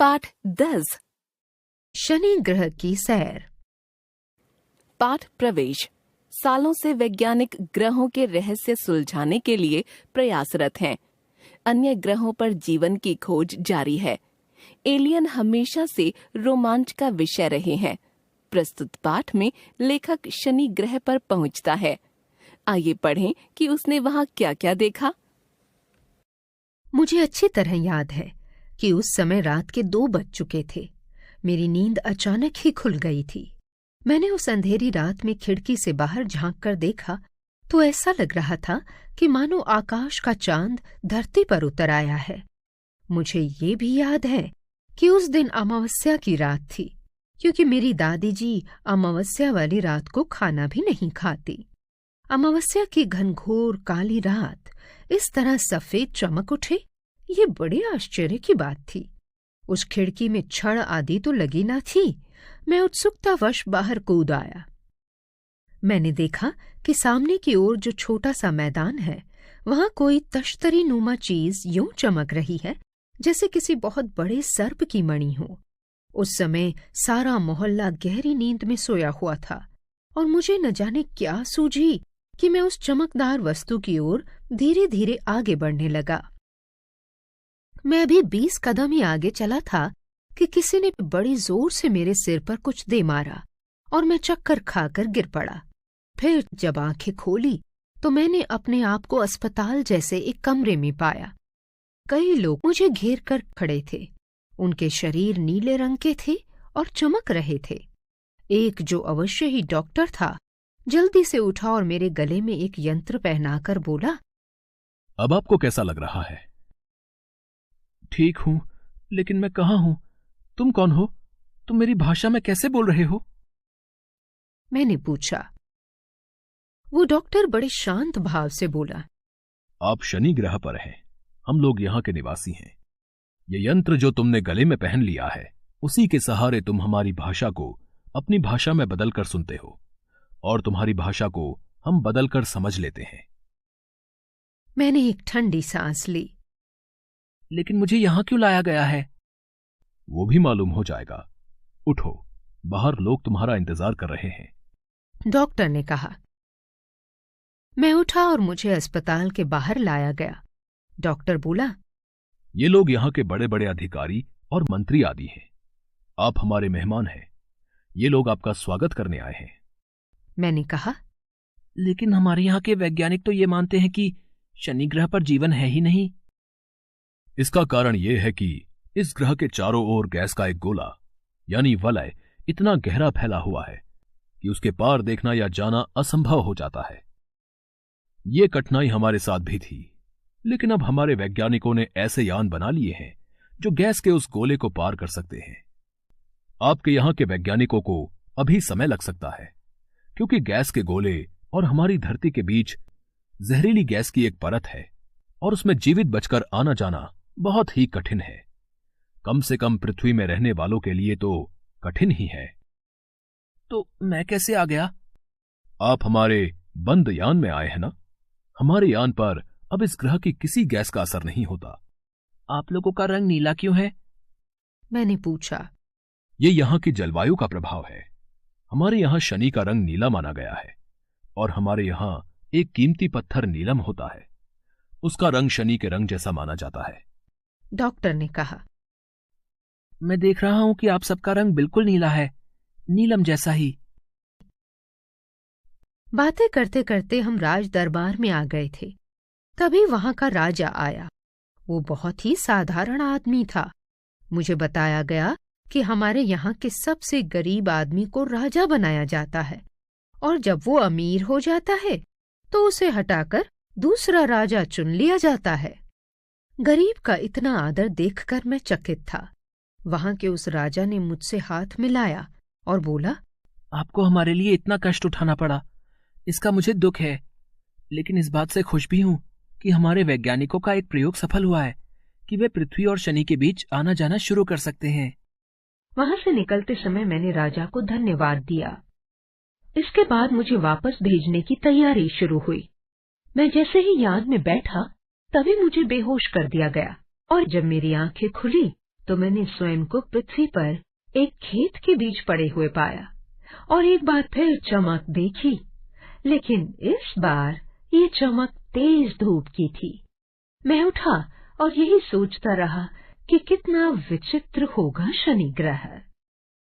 पाठ 10 शनि ग्रह की सैर। पाठ प्रवेश। सालों से वैज्ञानिक ग्रहों के रहस्य सुलझाने के लिए प्रयासरत हैं। अन्य ग्रहों पर जीवन की खोज जारी है। एलियन हमेशा से रोमांच का विषय रहे हैं। प्रस्तुत पाठ में लेखक शनि ग्रह पर पहुंचता है। आइए पढ़ें कि उसने वहां क्या क्या देखा। मुझे अच्छी तरह याद है कि उस समय रात के 2 बज चुके थे। मेरी नींद अचानक ही खुल गई थी। मैंने उस अंधेरी रात में खिड़की से बाहर झांक कर देखा तो ऐसा लग रहा था कि मानो आकाश का चांद धरती पर उतर आया है। मुझे ये भी याद है कि उस दिन अमावस्या की रात थी, क्योंकि मेरी दादी जी अमावस्या वाली रात को खाना भी नहीं खाती। अमावस्या की घनघोर काली रात इस तरह सफेद चमक उठे, ये बड़े आश्चर्य की बात थी। उस खिड़की में छड़ आदि तो लगी न थी। मैं उत्सुकतावश बाहर कूद आया। मैंने देखा कि सामने की ओर जो छोटा सा मैदान है, वहां कोई तश्तरी नुमा चीज यूं चमक रही है जैसे किसी बहुत बड़े सर्प की मणि हो। उस समय सारा मोहल्ला गहरी नींद में सोया हुआ था और मुझे न जाने क्या सूझी कि मैं उस चमकदार वस्तु की ओर धीरे धीरे आगे बढ़ने लगा। मैं अभी 20 कदम ही आगे चला था कि किसी ने बड़ी जोर से मेरे सिर पर कुछ दे मारा और मैं चक्कर खाकर गिर पड़ा। फिर जब आंखें खोली तो मैंने अपने आप को अस्पताल जैसे एक कमरे में पाया। कई लोग मुझे घेर कर खड़े थे। उनके शरीर नीले रंग के थे और चमक रहे थे। एक जो अवश्य ही डॉक्टर था, जल्दी से उठा और मेरे गले में एक यंत्र पहनाकर बोला, अब आपको कैसा लग रहा है? ठीक हूं, लेकिन मैं कहाँ हूं? तुम कौन हो? तुम मेरी भाषा में कैसे बोल रहे हो? मैंने पूछा। वो डॉक्टर बड़े शांत भाव से बोला, आप शनि ग्रह पर हैं। हम लोग यहाँ के निवासी हैं। ये यंत्र जो तुमने गले में पहन लिया है, उसी के सहारे तुम हमारी भाषा को अपनी भाषा में बदलकर सुनते हो और तुम्हारी भाषा को हम बदलकर समझ लेते हैं। मैंने एक ठंडी सांस ली। लेकिन मुझे यहां क्यों लाया गया है? वो भी मालूम हो जाएगा। उठो, बाहर लोग तुम्हारा इंतजार कर रहे हैं। डॉक्टर ने कहा। मैं उठा और मुझे अस्पताल के बाहर लाया गया। डॉक्टर बोला, ये लोग यहाँ के बड़े बड़े अधिकारी और मंत्री आदि हैं। आप हमारे मेहमान हैं। ये लोग आपका स्वागत करने आए हैं। मैंने कहा, लेकिन हमारे यहाँ के वैज्ञानिक तो ये मानते हैं कि शनि ग्रह पर जीवन है ही नहीं। इसका कारण यह है कि इस ग्रह के चारों ओर गैस का एक गोला यानी वलय इतना गहरा फैला हुआ है कि उसके पार देखना या जाना असंभव हो जाता है। ये कठिनाई हमारे साथ भी थी, लेकिन अब हमारे वैज्ञानिकों ने ऐसे यान बना लिए हैं जो गैस के उस गोले को पार कर सकते हैं। आपके यहां के वैज्ञानिकों को अभी समय लग सकता है, क्योंकि गैस के गोले और हमारी धरती के बीच जहरीली गैस की एक परत है और उसमें जीवित बचकर आना जाना बहुत ही कठिन है। कम से कम पृथ्वी में रहने वालों के लिए तो कठिन ही है। तो मैं कैसे आ गया? आप हमारे बंद यान में आए हैं ना। हमारे यान पर अब इस ग्रह की किसी गैस का असर नहीं होता। आप लोगों का रंग नीला क्यों है? मैंने पूछा। ये यहाँ की जलवायु का प्रभाव है। हमारे यहाँ शनि का रंग नीला माना गया है और हमारे यहाँ एक कीमती पत्थर नीलम होता है। उसका रंग शनि के रंग जैसा माना जाता है। डॉक्टर ने कहा। मैं देख रहा हूं कि आप सबका रंग बिल्कुल नीला है, नीलम जैसा ही। बातें करते करते हम राज दरबार में आ गए थे। तभी वहां का राजा आया। वो बहुत ही साधारण आदमी था। मुझे बताया गया कि हमारे यहाँ के सबसे गरीब आदमी को राजा बनाया जाता है और जब वो अमीर हो जाता है तो उसे हटाकर दूसरा राजा चुन लिया जाता है। गरीब का इतना आदर देखकर मैं चकित था। वहां के उस राजा ने मुझसे हाथ मिलाया और बोला, आपको हमारे लिए इतना कष्ट उठाना पड़ा, इसका मुझे दुख है, लेकिन इस बात से खुश भी हूं कि हमारे वैज्ञानिकों का एक प्रयोग सफल हुआ है कि वे पृथ्वी और शनि के बीच आना जाना शुरू कर सकते हैं। वहां से निकलते समय मैंने राजा को धन्यवाद दिया। इसके बाद मुझे वापस भेजने की तैयारी शुरू हुई। मैं जैसे ही यान में बैठा तभी मुझे बेहोश कर दिया गया और जब मेरी आंखें खुली तो मैंने स्वयं को पृथ्वी पर एक खेत के बीच पड़े हुए पाया और एक बार फिर चमक देखी, लेकिन इस बार ये चमक तेज धूप की थी। मैं उठा और यही सोचता रहा कि कितना विचित्र होगा शनि ग्रह।